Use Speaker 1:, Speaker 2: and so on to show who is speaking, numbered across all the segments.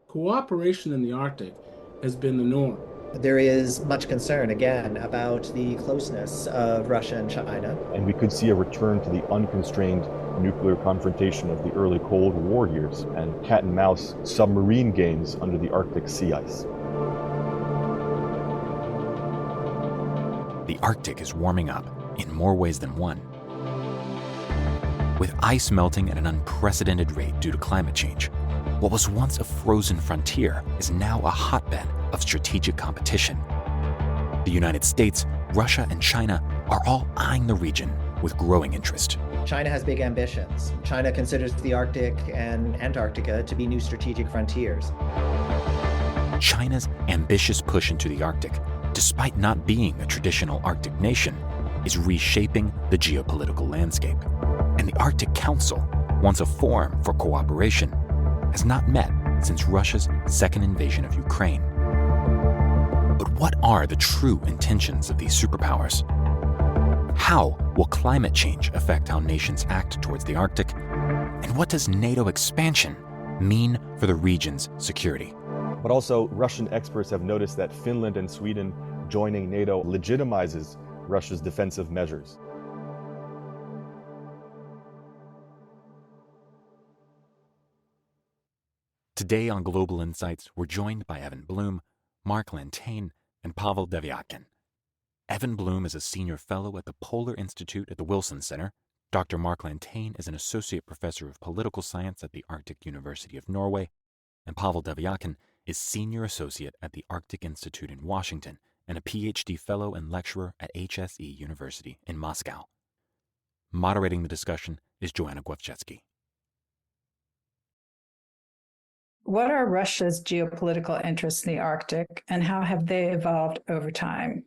Speaker 1: Cooperation in the Arctic has been the norm.
Speaker 2: There is much concern, again, about the closeness of Russia and China.
Speaker 3: And we could see a return to the unconstrained nuclear confrontation of the early Cold War years and cat and mouse submarine games under the Arctic sea ice.
Speaker 4: The Arctic is warming up in more ways than one. With ice melting at an unprecedented rate due to climate change, what was once a frozen frontier is now a hotbed of strategic competition. The United States, Russia, and China are all eyeing the region with growing interest.
Speaker 2: China has big ambitions. China considers the Arctic and Antarctica to be new strategic frontiers.
Speaker 4: China's ambitious push into the Arctic, despite not being a traditional Arctic nation, is reshaping the geopolitical landscape. And the Arctic Council, once a forum for cooperation, has not met since Russia's second invasion of Ukraine. But what are the true intentions of these superpowers? How will climate change affect how nations act towards the Arctic? And what does NATO expansion mean for the region's security?
Speaker 3: But also, Russian experts have noticed that Finland and Sweden joining NATO legitimizes Russia's defensive measures.
Speaker 4: Today on Global Insights, we're joined by Evan Bloom, Mark Lantane, and Pavel Devyakin. Evan Bloom is a senior fellow at the Polar Institute at the Wilson Center. Dr. Mark Lantane is an associate professor of political science at the Arctic University of Norway, and Pavel Devyakin is senior associate at the Arctic Institute in Washington and a PhD fellow and lecturer at HSE University in Moscow. Moderating the discussion is Joanna Gwavchetsky.
Speaker 5: What are Russia's geopolitical interests in the Arctic, and how have they evolved over time?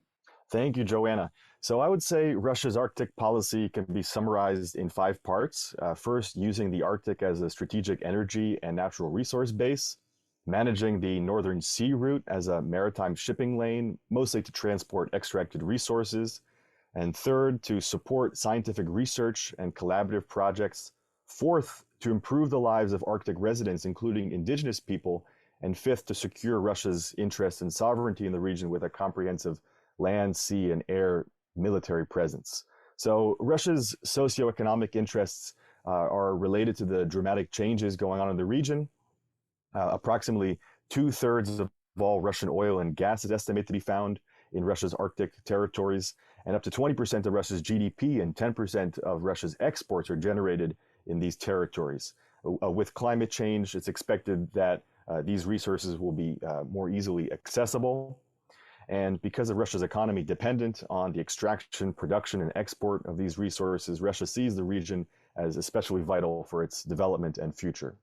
Speaker 3: Thank you, Joanna. So I would say Russia's Arctic policy can be summarized in 5 parts. First, using the Arctic as a strategic energy and natural resource base, managing the Northern Sea route as a maritime shipping lane, mostly to transport extracted resources, and third, to support scientific research and collaborative projects. Fourth, to improve the lives of Arctic residents, including indigenous people, and fifth, to secure Russia's interest and sovereignty in the region with a comprehensive land, sea, and air military presence. So Russia's socioeconomic interests are related to the dramatic changes going on in the region. Approximately 2/3 of all Russian oil and gas is estimated to be found in Russia's Arctic territories, and up to 20% of Russia's GDP and 10% of Russia's exports are generated in these territories. With climate change, it's expected that these resources will be more easily accessible. And because of Russia's economy dependent on the extraction, production, and export of these resources, Russia sees the region as especially vital for its development and future.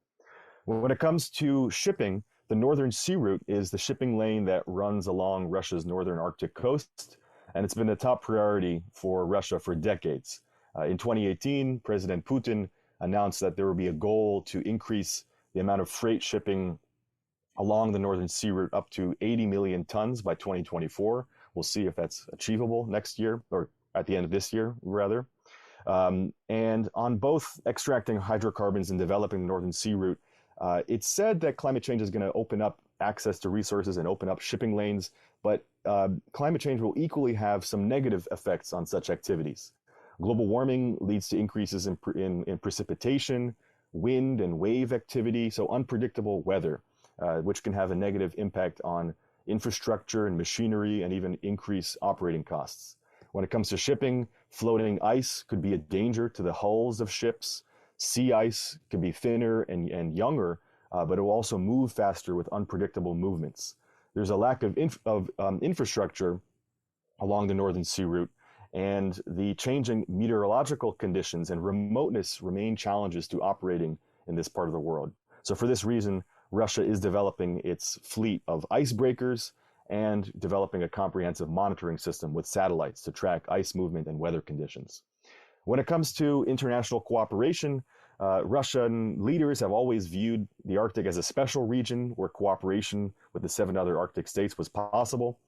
Speaker 3: When it comes to shipping, the Northern Sea route is the shipping lane that runs along Russia's northern Arctic coast, and it's been a top priority for Russia for decades. In 2018, President Putin announced that there will be a goal to increase the amount of freight shipping along the Northern Sea route up to 80 million tons by 2024. We'll see if that's achievable next year, or at the end of this year, rather. And on both extracting hydrocarbons and developing the Northern Sea route, it's said that climate change is going to open up access to resources and open up shipping lanes, but climate change will equally have some negative effects on such activities. Global warming leads to increases in precipitation, wind and wave activity, so unpredictable weather, which can have a negative impact on infrastructure and machinery and even increase operating costs. When it comes to shipping, floating ice could be a danger to the hulls of ships. Sea ice can be thinner and younger, but it will also move faster with unpredictable movements. There's a lack of infrastructure along the Northern Sea route, and the changing meteorological conditions and remoteness remain challenges to operating in this part of the world. So for this reason, Russia is developing its fleet of icebreakers and developing a comprehensive monitoring system with satellites to track ice movement and weather conditions. When it comes to international cooperation, Russian leaders have always viewed the Arctic as a special region where cooperation with the 7 other Arctic states was possible.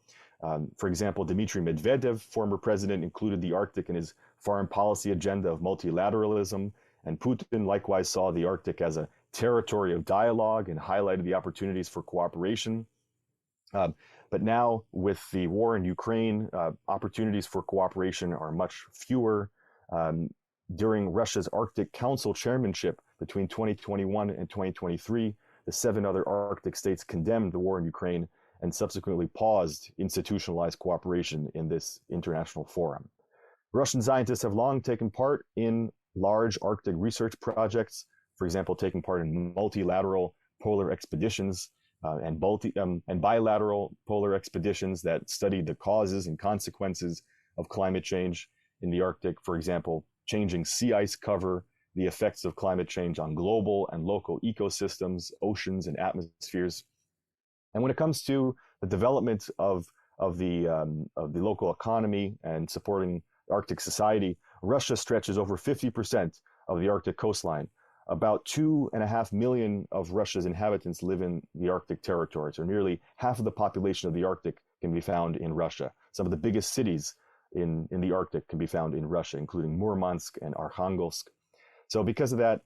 Speaker 3: For example, Dmitry Medvedev, former president, included the Arctic in his foreign policy agenda of multilateralism, and Putin likewise saw the Arctic as a territory of dialogue and highlighted the opportunities for cooperation. But now, with the war in Ukraine, opportunities for cooperation are much fewer. During Russia's Arctic Council chairmanship between 2021 and 2023, the 7 other Arctic states condemned the war in Ukraine and subsequently paused institutionalized cooperation in this international forum. Russian scientists have long taken part in large Arctic research projects, for example, taking part in multilateral polar expeditions and bilateral polar expeditions that studied the causes and consequences of climate change in the Arctic, for example, changing sea ice cover, the effects of climate change on global and local ecosystems, oceans, and atmospheres. And when it comes to the development of the local economy and supporting Arctic society, Russia stretches over 50% of the Arctic coastline. About 2.5 million of Russia's inhabitants live in the Arctic territory, so nearly half of the population of the Arctic can be found in Russia. Some of the biggest cities in the Arctic can be found in Russia, including Murmansk and Arkhangelsk. So because of that,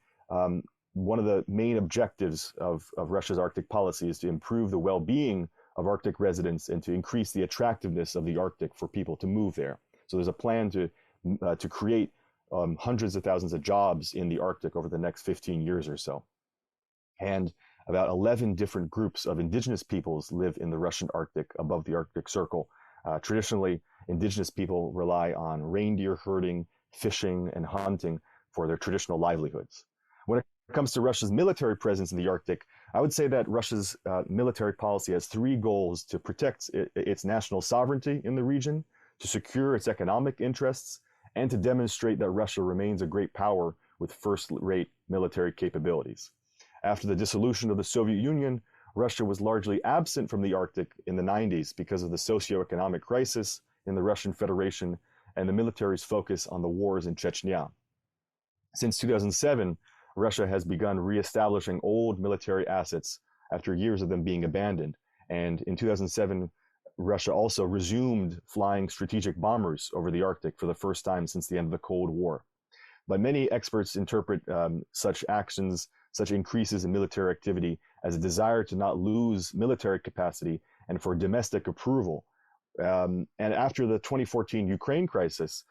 Speaker 3: one of the main objectives of Russia's Arctic policy is to improve the well-being of Arctic residents and to increase the attractiveness of the Arctic for people to move there. So there's a plan to create hundreds of thousands of jobs in the Arctic over the next 15 years or so. And about 11 different groups of indigenous peoples live in the Russian Arctic above the Arctic Circle. Traditionally, indigenous people rely on reindeer herding, fishing, and hunting for their traditional livelihoods. When it comes to Russia's military presence in the Arctic, I would say that Russia's military policy has 3 goals: to protect its national sovereignty in the region, to secure its economic interests, and to demonstrate that Russia remains a great power with first-rate military capabilities. After the dissolution of the Soviet Union, Russia was largely absent from the Arctic in the 90s because of the socio-economic crisis in the Russian Federation and the military's focus on the wars in Chechnya. Since 2007, Russia has begun reestablishing old military assets after years of them being abandoned. And in 2007, Russia also resumed flying strategic bombers over the Arctic for the first time since the end of the Cold War. But many experts interpret such actions, such increases in military activity, as a desire to not lose military capacity and for domestic approval. And after the 2014 Ukraine crisis,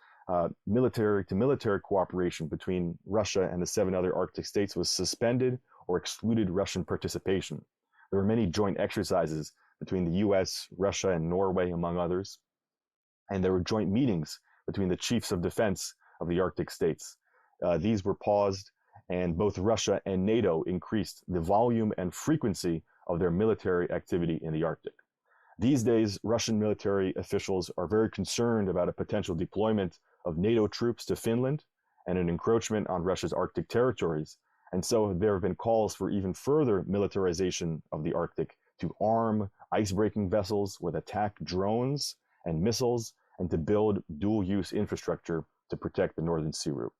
Speaker 3: military-to-military cooperation between Russia and the 7 other Arctic states was suspended or excluded Russian participation. There were many joint exercises between the US, Russia, and Norway, among others. And there were joint meetings between the chiefs of defense of the Arctic states. These were paused, and both Russia and NATO increased the volume and frequency of their military activity in the Arctic. These days, Russian military officials are very concerned about a potential deployment of NATO troops to Finland and an encroachment on Russia's Arctic territories. And so there have been calls for even further militarization of the Arctic to arm ice-breaking vessels with attack drones and missiles, and to build dual-use infrastructure to protect the Northern Sea route.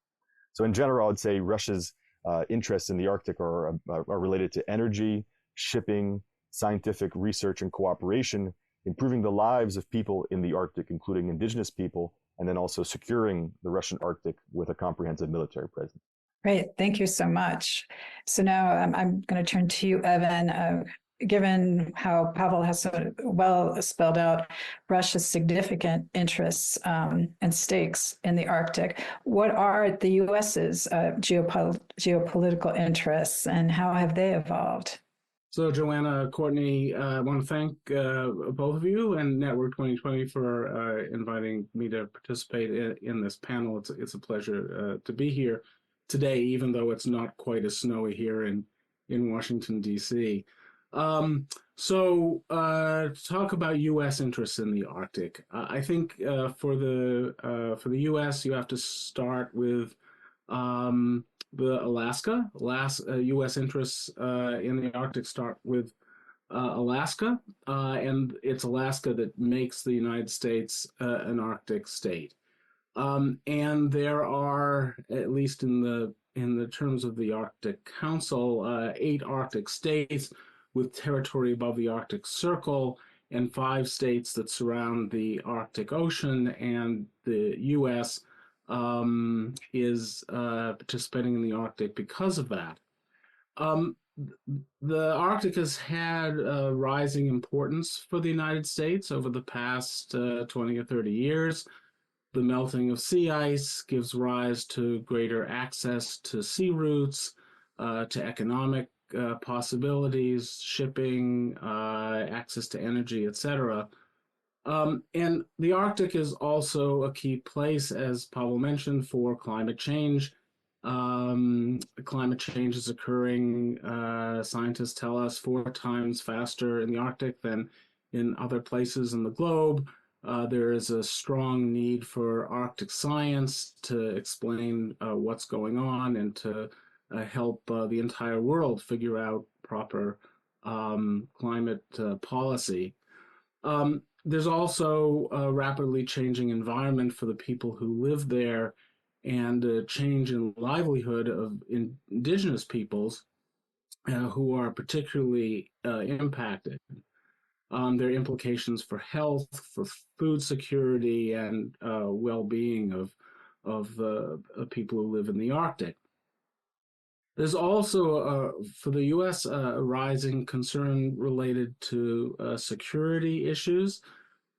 Speaker 3: So in general, I would say Russia's interests in the Arctic are related to energy, shipping, scientific research and cooperation, improving the lives of people in the Arctic, including indigenous people, and then also securing the Russian Arctic with a comprehensive military presence.
Speaker 5: Great. Thank you so much. So now I'm going to turn to you, Evan. Given how Pavel has so well spelled out Russia's significant interests and stakes in the Arctic, what are the U.S.'s geopolitical interests, and how have they evolved?
Speaker 1: So, Joanna, Courtney, I want to thank both of you and Network 2020 for inviting me to participate in this panel. It's a pleasure to be here today, even though it's not quite as snowy here in Washington, D.C. To talk about U.S. interests in the Arctic, I think for the U.S. you have to start with the Alaska. U.S. interests in the Arctic start with Alaska, and it's Alaska that makes the United States an Arctic state. And there are, at least in the terms of the Arctic Council, 8 Arctic states with territory above the Arctic Circle, and 5 states that surround the Arctic Ocean, and the U.S. Is participating in the Arctic because of that. Um, the Arctic has had rising importance for the United States over the past 20 or 30 years. The melting of sea ice gives rise to greater access to sea routes, to economic possibilities, shipping, access to energy, etc. And the Arctic is also a key place, as Pavel mentioned, for climate change. Climate change is occurring, scientists tell us, 4 times faster in the Arctic than in other places in the globe. There is a strong need for Arctic science to explain what's going on and to help the entire world figure out proper climate policy. There's also a rapidly changing environment for the people who live there and a change in livelihood of indigenous peoples who are particularly impacted. There are implications for health, for food security, and well-being of the people who live in the Arctic. There's also, for the U.S., a rising concern related to security issues.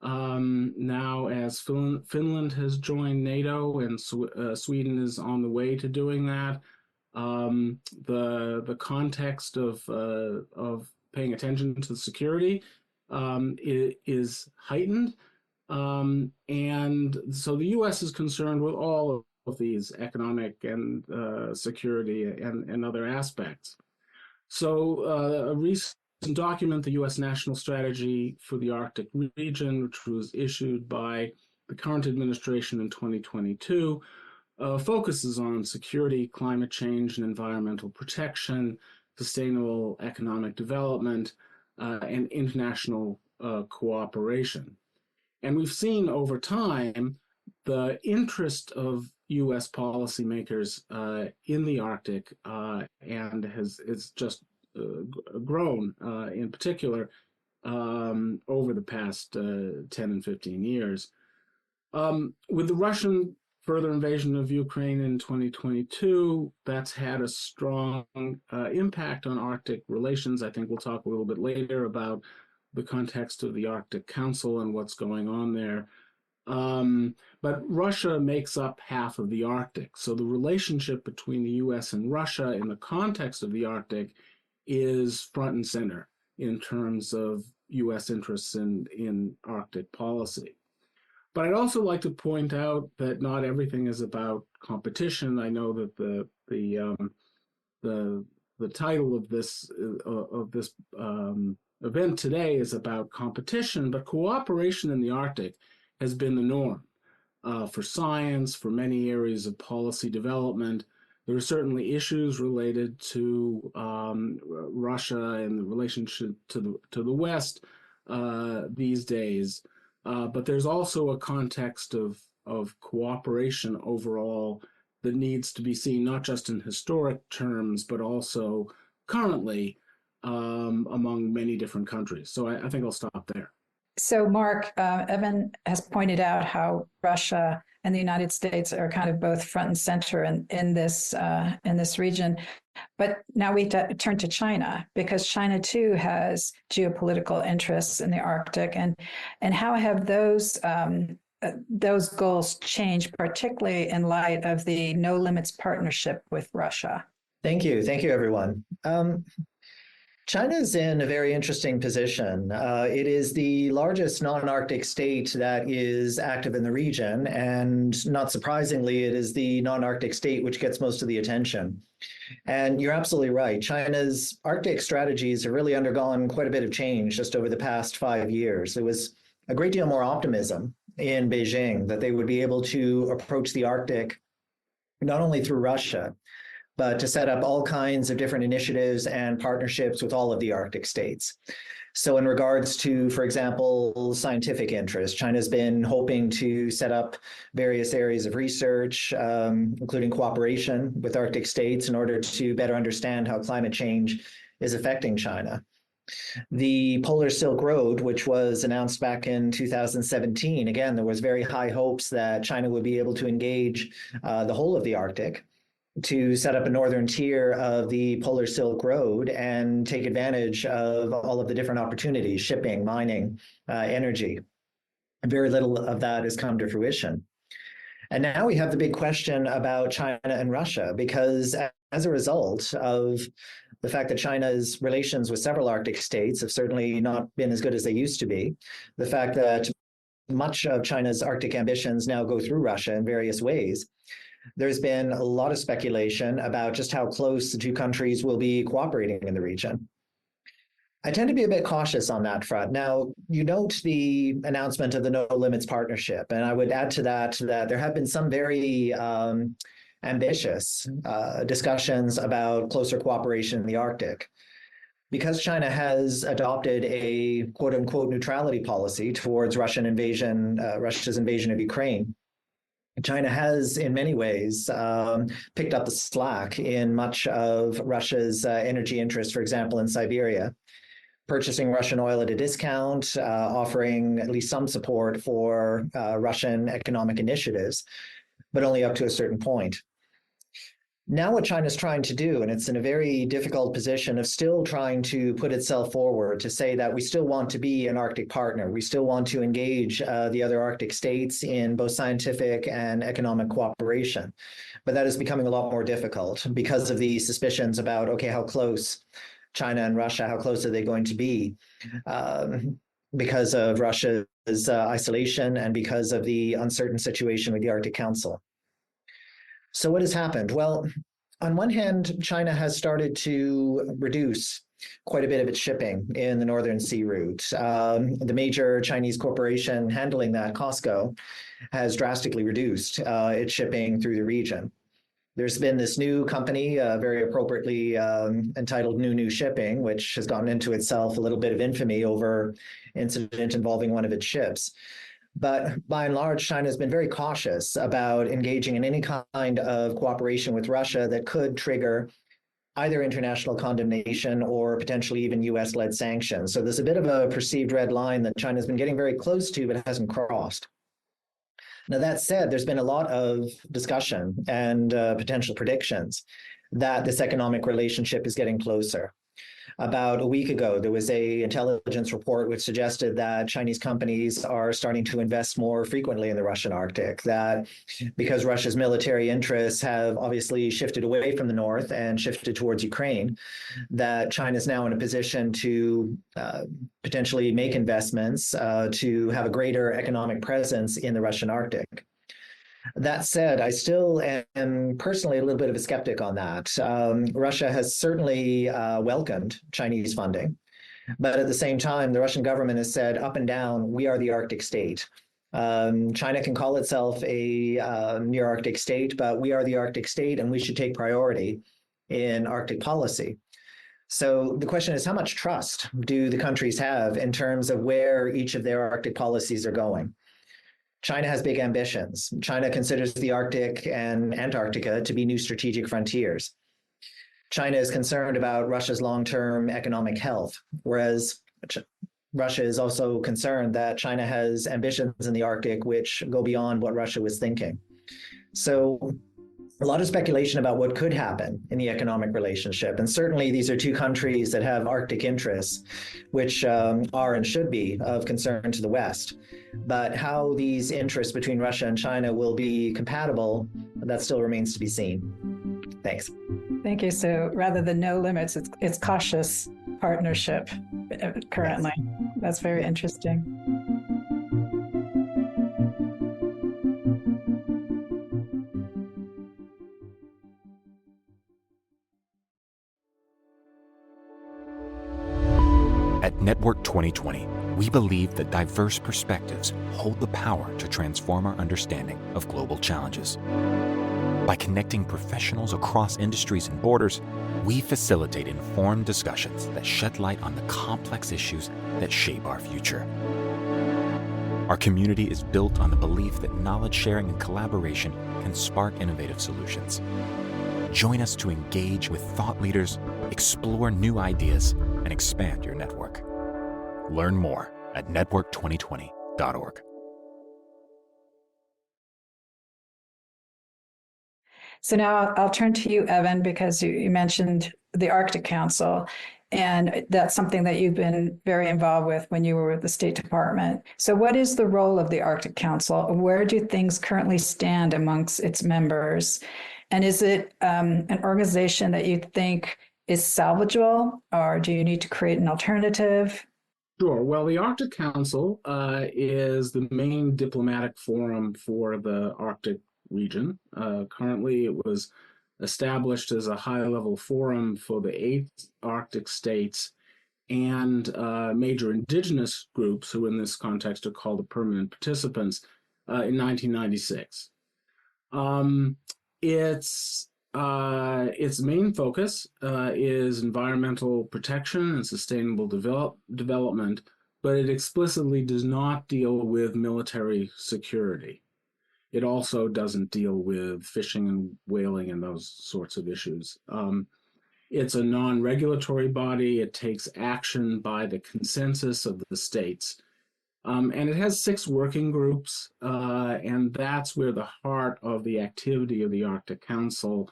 Speaker 1: Now, as Finland has joined NATO and Sweden is on the way to doing that, the context of paying attention to security is heightened, and so the U.S. is concerned with all of these economic and security and other aspects. So a recent document, the U.S. National Strategy for the Arctic Region, which was issued by the current administration in 2022, focuses on security, climate change, and environmental protection, sustainable economic development, and international cooperation. And we've seen over time the interest of U.S. policymakers in the Arctic and it's just grown in particular over the past 10 and 15 years. With the Russian further invasion of Ukraine in 2022, that's had a strong impact on Arctic relations. I think we'll talk a little bit later about the context of the Arctic Council and what's going on there. But Russia makes up half of the Arctic. So the relationship between the US and Russia in the context of the Arctic is front and center in terms of US interests in Arctic policy. But I'd also like to point out that not everything is about competition. I know that the title of this event today is about competition, but cooperation in the Arctic has been the norm for science, for many areas of policy development. There are certainly issues related to Russia and the relationship to the West these days, but there's also a context of cooperation overall that needs to be seen not just in historic terms, but also currently among many different countries. So I think I'll stop there.
Speaker 5: So, Mark, Evan has pointed out how Russia and the United States are kind of both front and center in this region. But now we turn to China, because China too has geopolitical interests in the Arctic, and how have those goals changed, particularly in light of the No Limits partnership with Russia?
Speaker 2: Thank you, everyone. China's in a very interesting position. It is the largest non-Arctic state that is active in the region, and not surprisingly, it is the non-Arctic state which gets most of the attention. And you're absolutely right. China's Arctic strategies have really undergone quite a bit of change just over the past 5 years. There was a great deal more optimism in Beijing that they would be able to approach the Arctic not only through Russia, but to set up all kinds of different initiatives and partnerships with all of the Arctic states. So in regards to, for example, scientific interests, China's been hoping to set up various areas of research, including cooperation with Arctic states in order to better understand how climate change is affecting China. The Polar Silk Road, which was announced back in 2017, again, there was very high hopes that China would be able to engage the whole of the Arctic. to set up a northern tier of the Polar Silk Road and take advantage of all of the different opportunities, shipping, mining, energy. And very little of that has come to fruition. And now we have the big question about China and Russia, because as a result of the fact that China's relations with several Arctic states have certainly not been as good as they used to be, the fact that much of China's Arctic ambitions now go through Russia in various ways, there's been a lot of speculation about just how close the two countries will be cooperating in the region. I tend to be a bit cautious on that front. Now, you note the announcement of the No Limits Partnership, and I would add to that that there have been some very ambitious discussions about closer cooperation in the Arctic. Because China has adopted a quote-unquote neutrality policy towards Russia's invasion of Ukraine, China has, in many ways, picked up the slack in much of Russia's energy interests, for example, in Siberia, purchasing Russian oil at a discount, offering at least some support for Russian economic initiatives, but only up to a certain point. Now what China's trying to do, and it's in a very difficult position of still trying to put itself forward to say that we still want to be an Arctic partner. We still want to engage the other Arctic states in both scientific and economic cooperation. But that is becoming a lot more difficult because of the suspicions about, okay, how close China and Russia, how close are they going to be? Because of Russia's isolation and because of the uncertain situation with the Arctic Council. So what has happened? Well, on one hand, China has started to reduce quite a bit of its shipping in the Northern Sea route. The major Chinese corporation handling that, COSCO, has drastically reduced its shipping through the region. There's been this new company, very appropriately entitled New Shipping, which has gotten into itself a little bit of infamy over incident involving one of its ships. But by and large, China has been very cautious about engaging in any kind of cooperation with Russia that could trigger either international condemnation or potentially even US-led sanctions. So there's a bit of a perceived red line that China's been getting very close to, but hasn't crossed. Now, that said, there's been a lot of discussion and potential predictions that this economic relationship is getting closer. About a week ago, there was an intelligence report which suggested that Chinese companies are starting to invest more frequently in the Russian Arctic, that because Russia's military interests have obviously shifted away from the north and shifted towards Ukraine, that China is now in a position to potentially make investments to have a greater economic presence in the Russian Arctic. That said, I still am personally a little bit of a skeptic on that. Russia has certainly welcomed Chinese funding, but at the same time, the Russian government has said up and down, we are the Arctic state. China can call itself a near Arctic state, but we are the Arctic state and we should take priority in Arctic policy. So the question is, how much trust do the countries have in terms of where each of their Arctic policies are going? China has big ambitions. China considers the Arctic and Antarctica to be new strategic frontiers. China is concerned about Russia's long-term economic health, whereas Russia is also concerned that China has ambitions in the Arctic which go beyond what Russia was thinking. So a lot of speculation about what could happen in the economic relationship. And certainly these are two countries that have Arctic interests, which are and should be of concern to the West. But how these interests between Russia and China will be compatible, that still remains to be seen. Thanks.
Speaker 5: Thank you. So rather than no limits, it's cautious partnership currently. Yes. That's very interesting.
Speaker 4: At Network 2020, we believe that diverse perspectives hold the power to transform our understanding of global challenges. By connecting professionals across industries and borders, we facilitate informed discussions that shed light on the complex issues that shape our future. Our community is built on the belief that knowledge sharing and collaboration can spark innovative solutions. Join us to engage with thought leaders, explore new ideas, and expand your network. Learn more at network2020.org.
Speaker 5: So now I'll turn to you, Evan, because you mentioned the Arctic Council, and that's something that you've been very involved with when you were with the State Department. So what is the role of the Arctic Council? Where do things currently stand amongst its members? And is it an organization that you think is salvageable, or do you need to create an alternative?
Speaker 1: Sure. Well, the Arctic Council is the main diplomatic forum for the Arctic region. Currently, it was established as a high-level forum for the 8 Arctic states and major indigenous groups, who in this context are called the permanent participants, in 1996. Its main focus is environmental protection and sustainable development, but it explicitly does not deal with military security. It also doesn't deal with fishing and whaling and those sorts of issues. It's a non-regulatory body. It takes action by the consensus of the states. And it has 6 working groups, and that's where the heart of the activity of the Arctic Council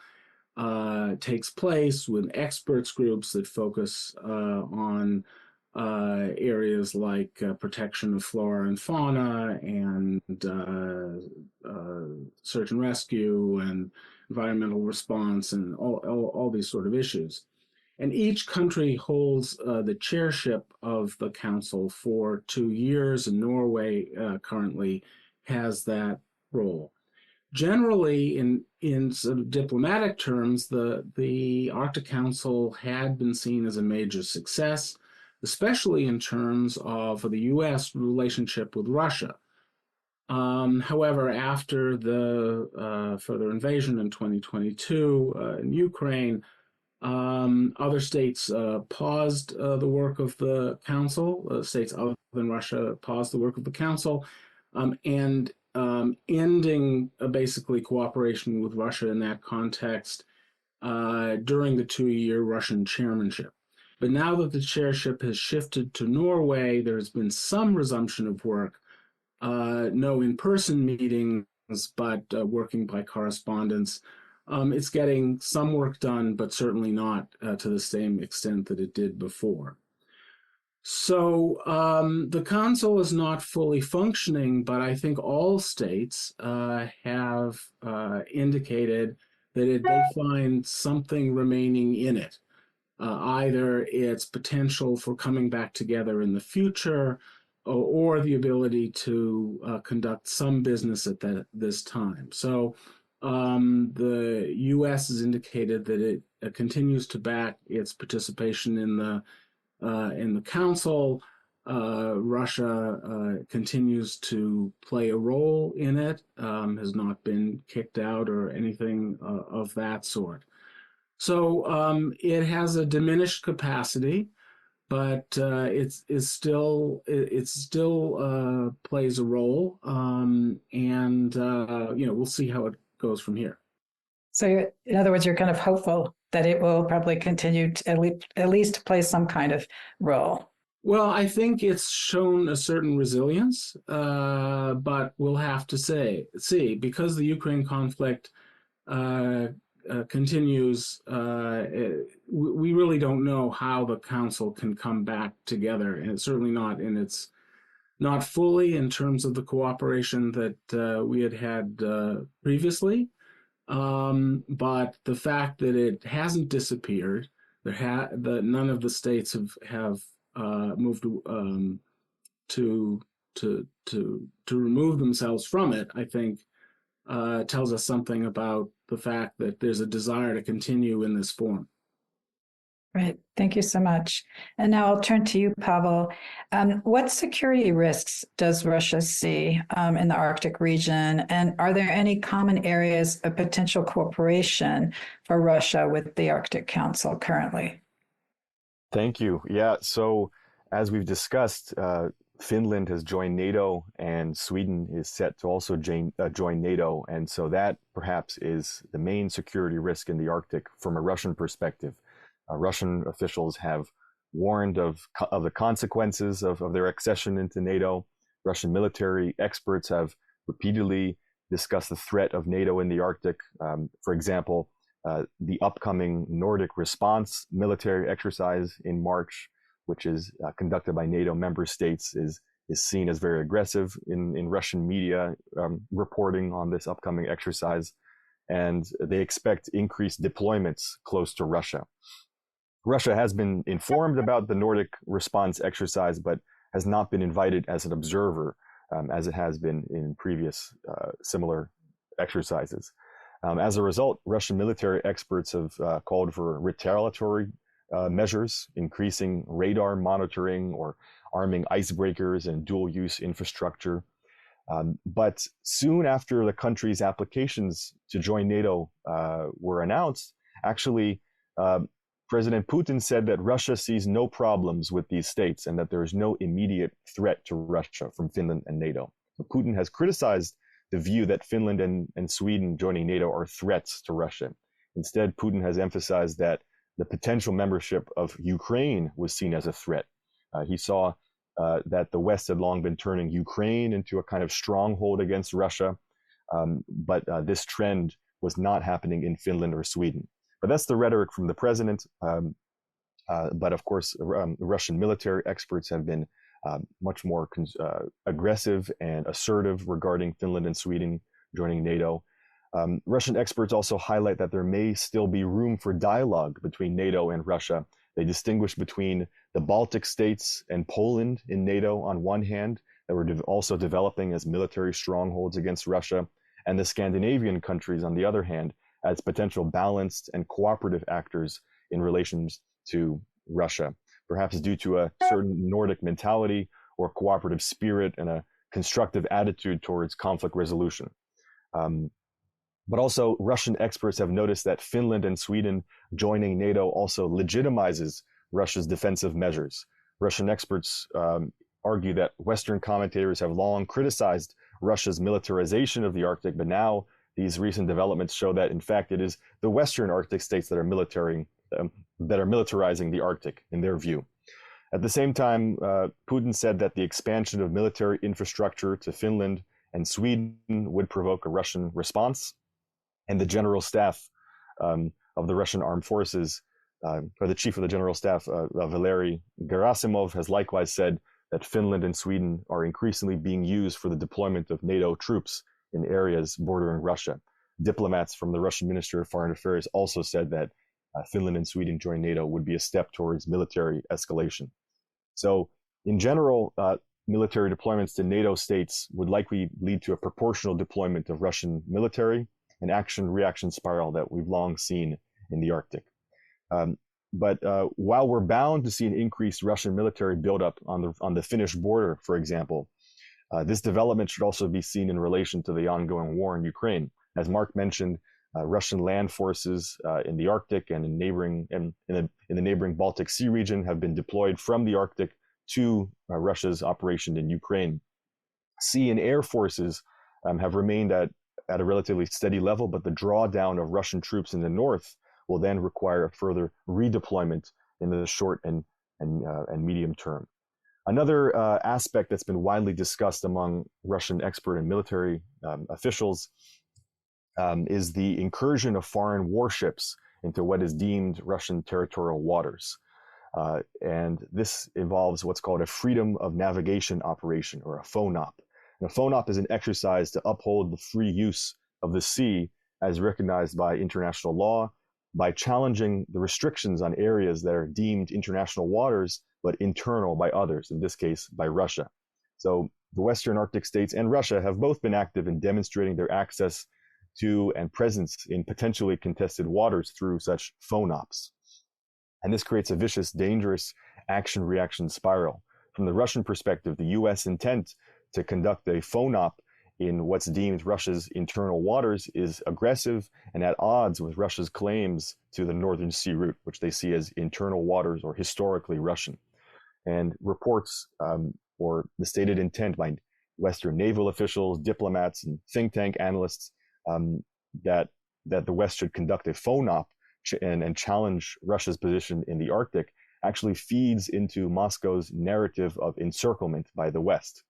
Speaker 1: takes place, with experts groups that focus on areas like protection of flora and fauna and search and rescue and environmental response and all these sort of issues. And each country holds the chairship of the council for 2 years, and Norway currently has that role. Generally, in sort of diplomatic terms, the Arctic Council had been seen as a major success, especially in terms of the U.S. relationship with Russia. However, after the further invasion in 2022 in Ukraine, other states paused the work of the council. States other than Russia paused the work of the council, and ending basically cooperation with Russia in that context during the 2-year Russian chairmanship. But now that the chairship has shifted to Norway, there's been some resumption of work, no in-person meetings, but working by correspondence. It's getting some work done, but certainly not to the same extent that it did before. So the council is not fully functioning, but I think all states have indicated that they find something remaining in it. Either its potential for coming back together in the future, or the ability to conduct some business at this time. So the U.S. has indicated that it continues to back its participation in the council. Russia continues to play a role in it, has not been kicked out or anything of that sort. So it has a diminished capacity, but it still plays a role, and we'll see how it goes from here.
Speaker 5: So, in other words, you're kind of hopeful that it will probably continue to at least play some kind of role.
Speaker 1: Well, I think it's shown a certain resilience, but we'll have to see, because the Ukraine conflict continues. We really don't know how the council can come back together, and it's certainly not fully in terms of the cooperation that we had previously. But the fact that it hasn't disappeared, none of the states have moved to remove themselves from it, I think tells us something about the fact that there's a desire to continue in this form.
Speaker 5: Right. Thank you so much. And now I'll turn to you, Pavel. What security risks does Russia see in the Arctic region? And are there any common areas of potential cooperation for Russia with the Arctic Council currently?
Speaker 3: Thank you. Yeah. So as we've discussed, Finland has joined NATO, and Sweden is set to also join NATO. And so that perhaps is the main security risk in the Arctic from a Russian perspective. Russian officials have warned of the consequences of their accession into NATO. Russian military experts have repeatedly discuss the threat of NATO in the Arctic. For example, the upcoming Nordic response military exercise in March, which is conducted by NATO member states, is seen as very aggressive in Russian media reporting on this upcoming exercise. And they expect increased deployments close to Russia. Russia has been informed about the Nordic response exercise, but has not been invited as an observer, as it has been in previous similar exercises. As a result, Russian military experts have called for retaliatory measures, increasing radar monitoring or arming icebreakers and dual-use infrastructure. But soon after the country's applications to join NATO were announced, actually, President Putin said that Russia sees no problems with these states and that there is no immediate threat to Russia from Finland and NATO. So Putin has criticized the view that Finland and Sweden joining NATO are threats to Russia. Instead, Putin has emphasized that the potential membership of Ukraine was seen as a threat. He saw that the West had long been turning Ukraine into a kind of stronghold against Russia, but this trend was not happening in Finland or Sweden. But that's the rhetoric from the president. But of course, Russian military experts have been much more aggressive and assertive regarding Finland and Sweden joining NATO. Russian experts also highlight that there may still be room for dialogue between NATO and Russia. They distinguish between the Baltic states and Poland in NATO on one hand, that were also developing as military strongholds against Russia, and the Scandinavian countries on the other hand, as potential balanced and cooperative actors in relation to Russia, perhaps due to a certain Nordic mentality or cooperative spirit and a constructive attitude towards conflict resolution. But also, Russian experts have noticed that Finland and Sweden joining NATO also legitimizes Russia's defensive measures. Russian experts argue that Western commentators have long criticized Russia's militarization of the Arctic, but now these recent developments show that, in fact, it is the Western Arctic states that are militarizing the Arctic, in their view. At the same time, Putin said that the expansion of military infrastructure to Finland and Sweden would provoke a Russian response. And the general staff of the Russian armed forces, or the chief of the general staff, Valery Gerasimov, has likewise said that Finland and Sweden are increasingly being used for the deployment of NATO troops in areas bordering Russia. Diplomats from the Russian Ministry of Foreign Affairs also said that Finland and Sweden joining NATO would be a step towards military escalation. So in general, military deployments to NATO states would likely lead to a proportional deployment of Russian military, an action-reaction spiral that we've long seen in the Arctic. But while we're bound to see an increased Russian military buildup on the Finnish border, for example, this development should also be seen in relation to the ongoing war in Ukraine. As Mark mentioned, Russian land forces in the Arctic and in the neighboring Baltic Sea region have been deployed from the Arctic to Russia's operation in Ukraine. Sea and air forces have remained at a relatively steady level, but the drawdown of Russian troops in the north will then require a further redeployment in the short and medium term. Another aspect that's been widely discussed among Russian expert and military officials is the incursion of foreign warships into what is deemed Russian territorial waters. And this involves what's called a freedom of navigation operation, or a FONOP. And a FONOP is an exercise to uphold the free use of the sea as recognized by international law, by challenging the restrictions on areas that are deemed international waters, but internal by others, in this case, by Russia. So the Western Arctic states and Russia have both been active in demonstrating their access to and presence in potentially contested waters through such FONOPs. And this creates a vicious, dangerous action-reaction spiral. From the Russian perspective, the US intent to conduct a FONOP in what's deemed Russia's internal waters is aggressive and at odds with Russia's claims to the Northern Sea route, which they see as internal waters or historically Russian. And reports or the stated intent by Western naval officials, diplomats, and think tank analysts that the West should conduct a FONOP and challenge Russia's position in the Arctic actually feeds into Moscow's narrative of encirclement by the West.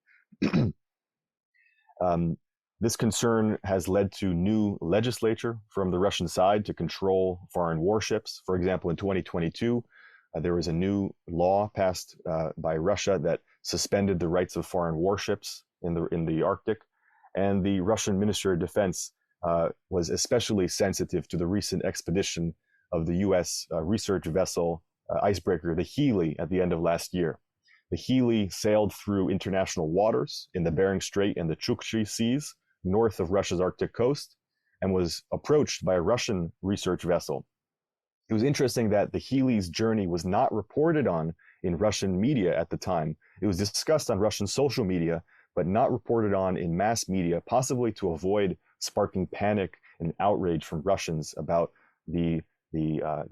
Speaker 3: This concern has led to new legislature from the Russian side to control foreign warships. For example, in 2022, there was a new law passed by Russia that suspended the rights of foreign warships in the Arctic. And the Russian Ministry of Defense was especially sensitive to the recent expedition of the US research vessel icebreaker, the Healy, at the end of last year. The Healy sailed through international waters in the Bering Strait and the Chukchi Seas, north of Russia's Arctic coast, and was approached by a Russian research vessel. It was interesting that the Healy's journey was not reported on in Russian media at the time. It was discussed on Russian social media, but not reported on in mass media, possibly to avoid sparking panic and outrage from Russians about the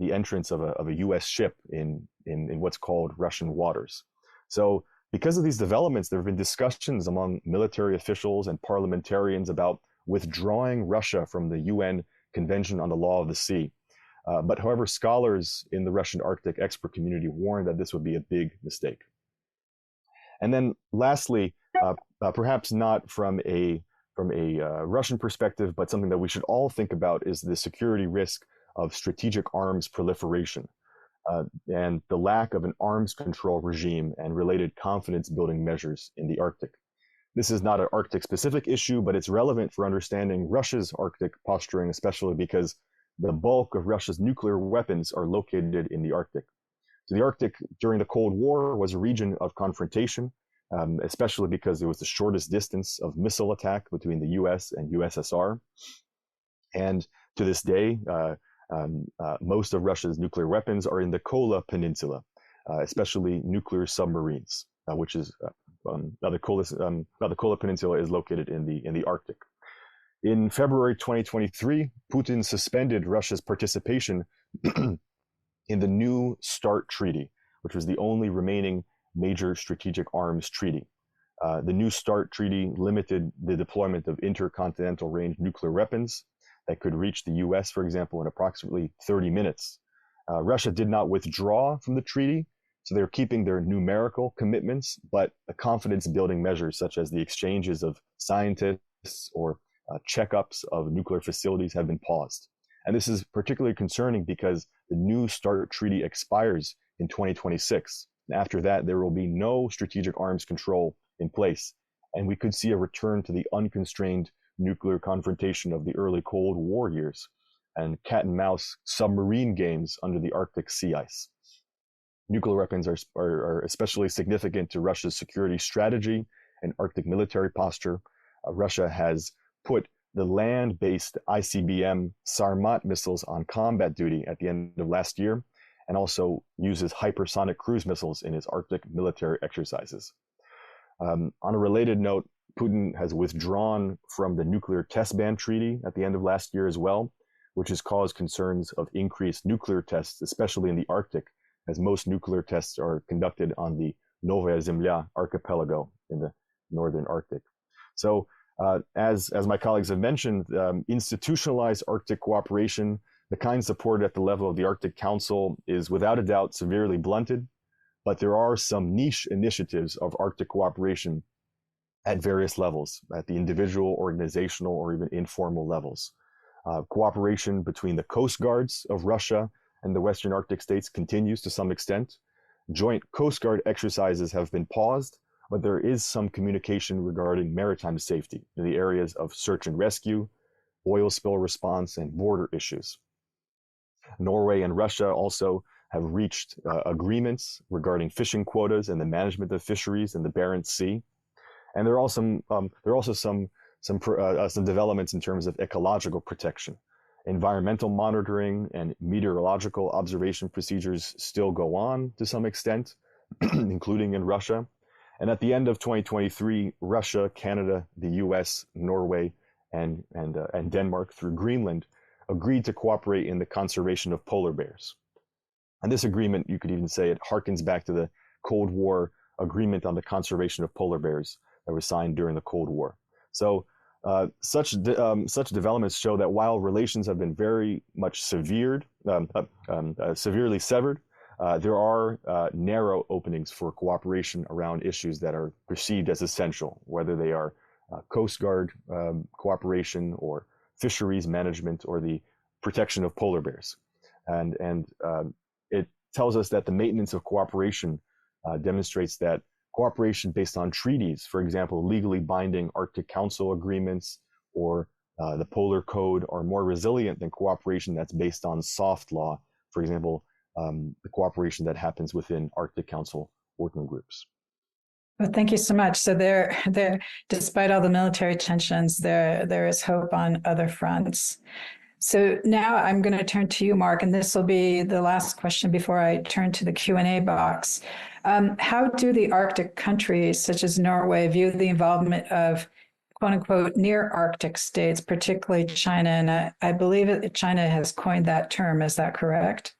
Speaker 3: entrance of a U.S. ship in what's called Russian waters. So because of these developments, there have been discussions among military officials and parliamentarians about withdrawing Russia from the UN Convention on the Law of the Sea. But however, scholars in the Russian Arctic expert community warn that this would be a big mistake. And then lastly, perhaps not from a Russian perspective, but something that we should all think about is the security risk of strategic arms proliferation and the lack of an arms control regime and related confidence building measures in the Arctic. This is not an Arctic specific issue, but it's relevant for understanding Russia's Arctic posturing, especially because the bulk of Russia's nuclear weapons are located in the Arctic. So the Arctic during the Cold War was a region of confrontation, especially because it was the shortest distance of missile attack between the US and USSR. And to this day, most of Russia's nuclear weapons are in the Kola Peninsula, especially nuclear submarines, which is the Kola Peninsula is located in the Arctic. In February 2023, Putin suspended Russia's participation in the New START Treaty, which was the only remaining major strategic arms treaty. The New START Treaty limited the deployment of intercontinental range nuclear weapons that could reach the US, for example, in approximately 30 minutes. Russia did not withdraw from the treaty, so they're keeping their numerical commitments, but the confidence building measures such as the exchanges of scientists or checkups of nuclear facilities have been paused. And this is particularly concerning because the New START Treaty expires in 2026. And after that, there will be no strategic arms control in place. And we could see a return to the unconstrained nuclear confrontation of the early Cold War years and cat and mouse submarine games under the Arctic sea ice. Nuclear weapons are especially significant to Russia's security strategy and Arctic military posture. Russia has put the land-based ICBM Sarmat missiles on combat duty at the end of last year, and also uses hypersonic cruise missiles in its Arctic military exercises. On a related note, Putin has withdrawn from the nuclear test ban treaty at the end of last year as well, which has caused concerns of increased nuclear tests, especially in the Arctic, as most nuclear tests are conducted on the Novaya Zemlya archipelago in the northern Arctic. So as my colleagues have mentioned, institutionalized Arctic cooperation, the kind supported at the level of the Arctic Council, is without a doubt severely blunted, but there are some niche initiatives of Arctic cooperation at various levels, at the individual, organizational, or even informal levels. Cooperation between the coast guards of Russia and the Western Arctic states continues to some extent. Joint Coast Guard exercises have been paused, but there is some communication regarding maritime safety in the areas of search and rescue, oil spill response, and border issues. Norway and Russia also have reached agreements regarding fishing quotas and the management of fisheries in the Barents Sea. And there are also some developments in terms of ecological protection. Environmental monitoring and meteorological observation procedures still go on to some extent, including in Russia. And at the end of 2023, Russia, Canada, the US, Norway, and Denmark through Greenland agreed to cooperate in the conservation of polar bears. And this agreement, you could even say, it harkens back to the Cold War agreement on the conservation of polar bears that was signed during the Cold War. So such developments show that while relations have been very much severely severed, there are narrow openings for cooperation around issues that are perceived as essential, whether they are Coast Guard cooperation, or fisheries management, or the protection of polar bears. And it tells us that the maintenance of cooperation demonstrates that cooperation based on treaties, for example, legally binding Arctic Council agreements or the Polar Code, are more resilient than cooperation that's based on soft law, for example, the cooperation that happens within Arctic Council working groups.
Speaker 5: Well, thank you so much. So despite all the military tensions, there is hope on other fronts. So now I'm going to turn to you, Mark, and this will be the last question before I turn to the Q&A box. How do the Arctic countries, such as Norway, view the involvement of quote unquote near Arctic states, particularly China? And I believe that China has coined that term. Is that correct?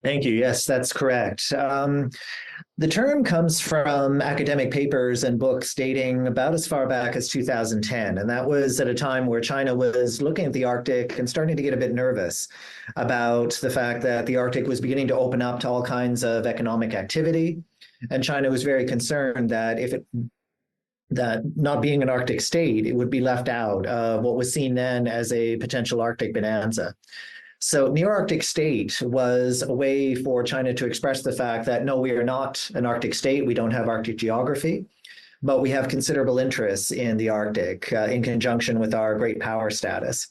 Speaker 2: Thank you. Yes, that's correct. The term comes from academic papers and books dating about as far back as 2010. And that was at a time where China was looking at the Arctic and starting to get a bit nervous about the fact that the Arctic was beginning to open up to all kinds of economic activity. And China was very concerned that that not being an Arctic state, it would be left out of what was seen then as a potential Arctic bonanza. So near Arctic state was a way for China to express the fact that, no, we are not an Arctic state. We don't have Arctic geography, but we have considerable interests in the Arctic in conjunction with our great power status.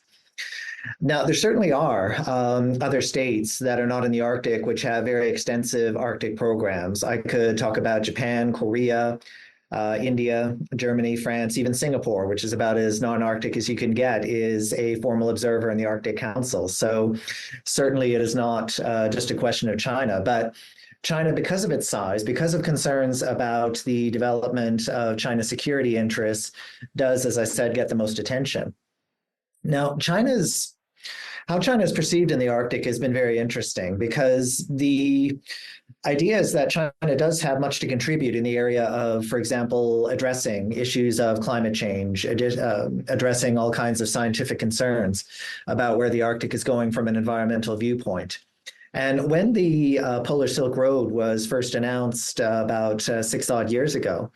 Speaker 2: Now, there certainly are other states that are not in the Arctic which have very extensive Arctic programs. I could talk about Japan, Korea, India, Germany, France, even Singapore, which is about as non-Arctic as you can get, is a formal observer in the Arctic Council. So certainly it is not just a question of China, but China, because of its size, because of concerns about the development of China's security interests, does, as I said, get the most attention. Now, how China is perceived in the Arctic has been very interesting, because the idea is that China does have much to contribute in the area of, for example, addressing issues of climate change, addressing all kinds of scientific concerns about where the Arctic is going from an environmental viewpoint. And when the Polar Silk Road was first announced about 6 odd years ago,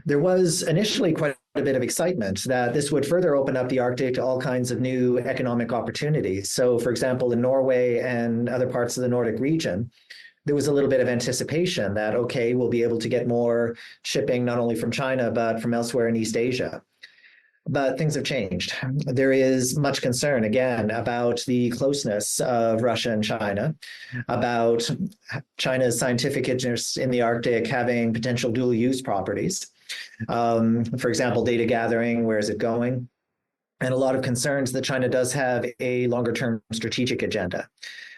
Speaker 2: there was initially quite a bit of excitement that this would further open up the Arctic to all kinds of new economic opportunities. So, for example, in Norway and other parts of the Nordic region, there was a little bit of anticipation that, okay, we'll be able to get more shipping not only from China, but from elsewhere in East Asia. But things have changed. There is much concern, again, about the closeness of Russia and China, about China's scientific interests in the Arctic having potential dual use properties. For example, data gathering, where is it going? And a lot of concerns that China does have a longer-term strategic agenda.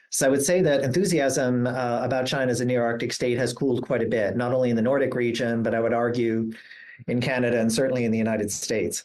Speaker 2: So I would say that enthusiasm about China as a near Arctic state has cooled quite a bit, not only in the Nordic region, but I would argue in Canada and certainly in the United States.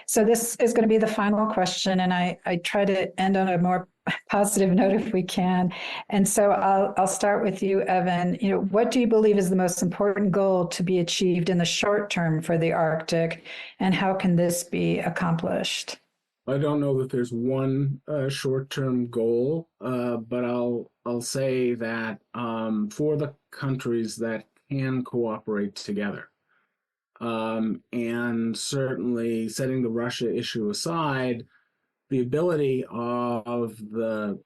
Speaker 5: So this is going to be the final question, and I try to end on a more positive note if we can. And so I'll start with you, Evan. What do you believe is the most important goal to be achieved in the short term for the Arctic, and how can this be accomplished?
Speaker 1: I don't know that there's one short-term goal, but I'll say that for the countries that can cooperate together, and certainly setting the Russia issue aside, the ability of the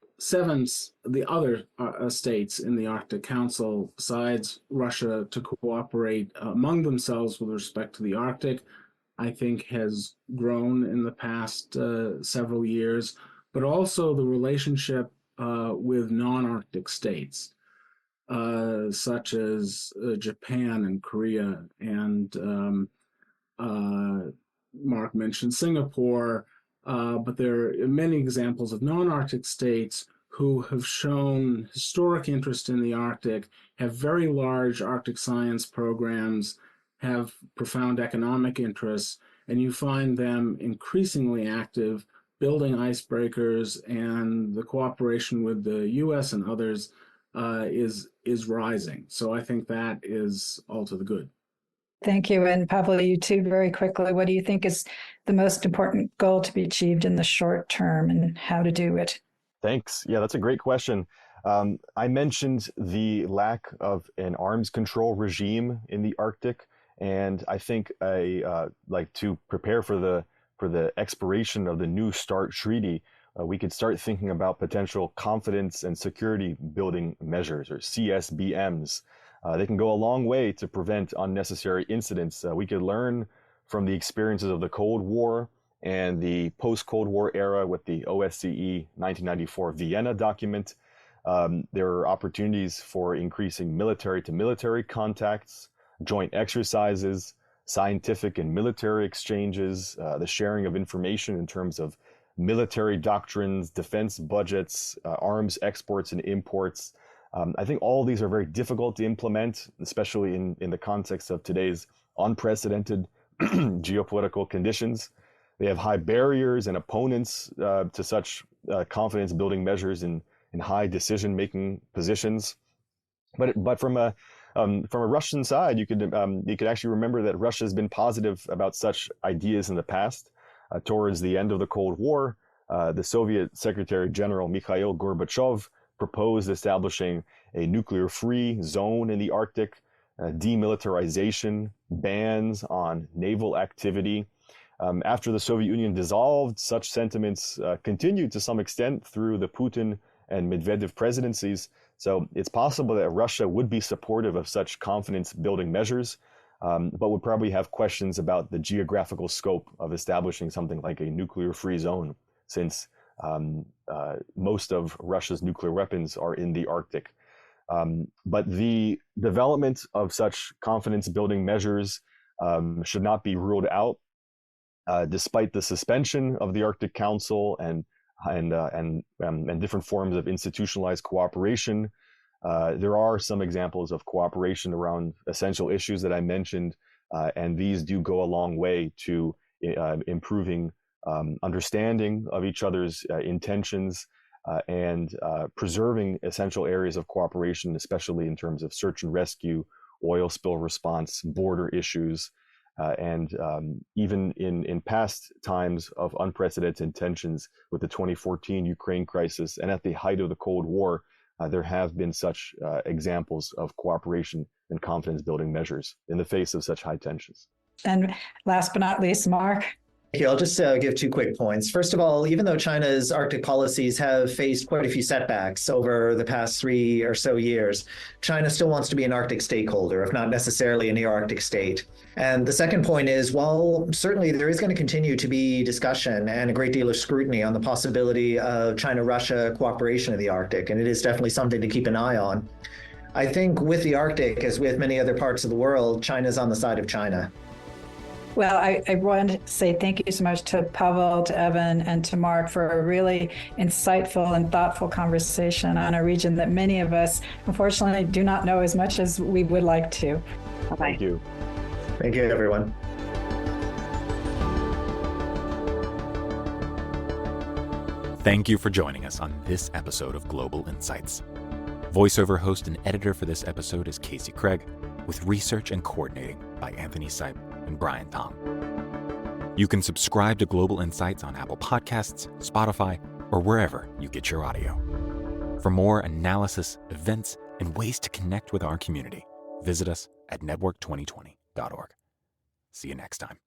Speaker 1: other states in the Arctic Council, besides Russia, to cooperate among themselves with respect to the Arctic, I think has grown in the past several years, but also the relationship with non-Arctic states, such as Japan and Korea, and Mark mentioned Singapore, but there are many examples of non-Arctic states who have shown historic interest in the Arctic, have very large Arctic science programs, have profound economic interests, and you find them increasingly active building icebreakers, and the cooperation with the U.S. and others is rising. So I think that is all to the good.
Speaker 5: Thank you. And Pavel, you too, very quickly, what do you think is the most important goal to be achieved in the short term, and how to do it?
Speaker 3: Thanks. Yeah, that's a great question. I mentioned the lack of an arms control regime in the Arctic, And I think like to prepare for the expiration of the New START treaty, we could start thinking about potential confidence and security building measures, or CSBMs. They can go a long way to prevent unnecessary incidents. We could learn from the experiences of the Cold War and the post-Cold War era with the OSCE 1994 Vienna document. There are opportunities for increasing military-to-military contacts, joint exercises, scientific and military exchanges, the sharing of information in terms of military doctrines, defense budgets, arms exports and imports. I think all of these are very difficult to implement, especially in the context of today's unprecedented geopolitical conditions. They have high barriers and opponents to such confidence-building measures in high decision-making positions. But from a Russian side, you could actually remember that Russia has been positive about such ideas in the past. Towards the end of the Cold War, the Soviet Secretary General Mikhail Gorbachev proposed establishing a nuclear-free zone in the Arctic, demilitarization, bans on naval activity. After the Soviet Union dissolved, such sentiments continued to some extent through the Putin and Medvedev presidencies. So it's possible that Russia would be supportive of such confidence-building measures, but would probably have questions about the geographical scope of establishing something like a nuclear-free zone, since most of Russia's nuclear weapons are in the Arctic. But the development of such confidence-building measures should not be ruled out, despite the suspension of the Arctic Council and different forms of institutionalized cooperation. There are some examples of cooperation around essential issues that I mentioned, and these do go a long way to improving understanding of each other's intentions and preserving essential areas of cooperation, especially in terms of search and rescue, oil spill response, border issues, and even in past times of unprecedented tensions with the 2014 Ukraine crisis and at the height of the Cold War, there have been such examples of cooperation and confidence-building measures in the face of such high tensions.
Speaker 5: And last but not least, Mark.
Speaker 2: Okay, I'll just give 2 quick points. First of all, even though China's Arctic policies have faced quite a few setbacks over the past 3 or so years, China still wants to be an Arctic stakeholder, if not necessarily a near-Arctic state. And the second point is, while certainly there is going to continue to be discussion and a great deal of scrutiny on the possibility of China-Russia cooperation in the Arctic, and it is definitely something to keep an eye on, I think with the Arctic, as with many other parts of the world, China's on the side of China.
Speaker 5: Well, I want to say thank you so much to Pavel, to Evan, and to Mark for a really insightful and thoughtful conversation on a region that many of us, unfortunately, do not know as much as we would like to. Bye-bye.
Speaker 3: Thank you.
Speaker 2: Thank you, everyone.
Speaker 4: Thank you for joining us on this episode of Global Insights. Voiceover host and editor for this episode is Casey Craig, with research and coordinating by Anthony Sipe and Brian Tom. You can subscribe to Global Insights on Apple Podcasts, Spotify, or wherever you get your audio. For more analysis, events, and ways to connect with our community, visit us at network2020.org. See you next time.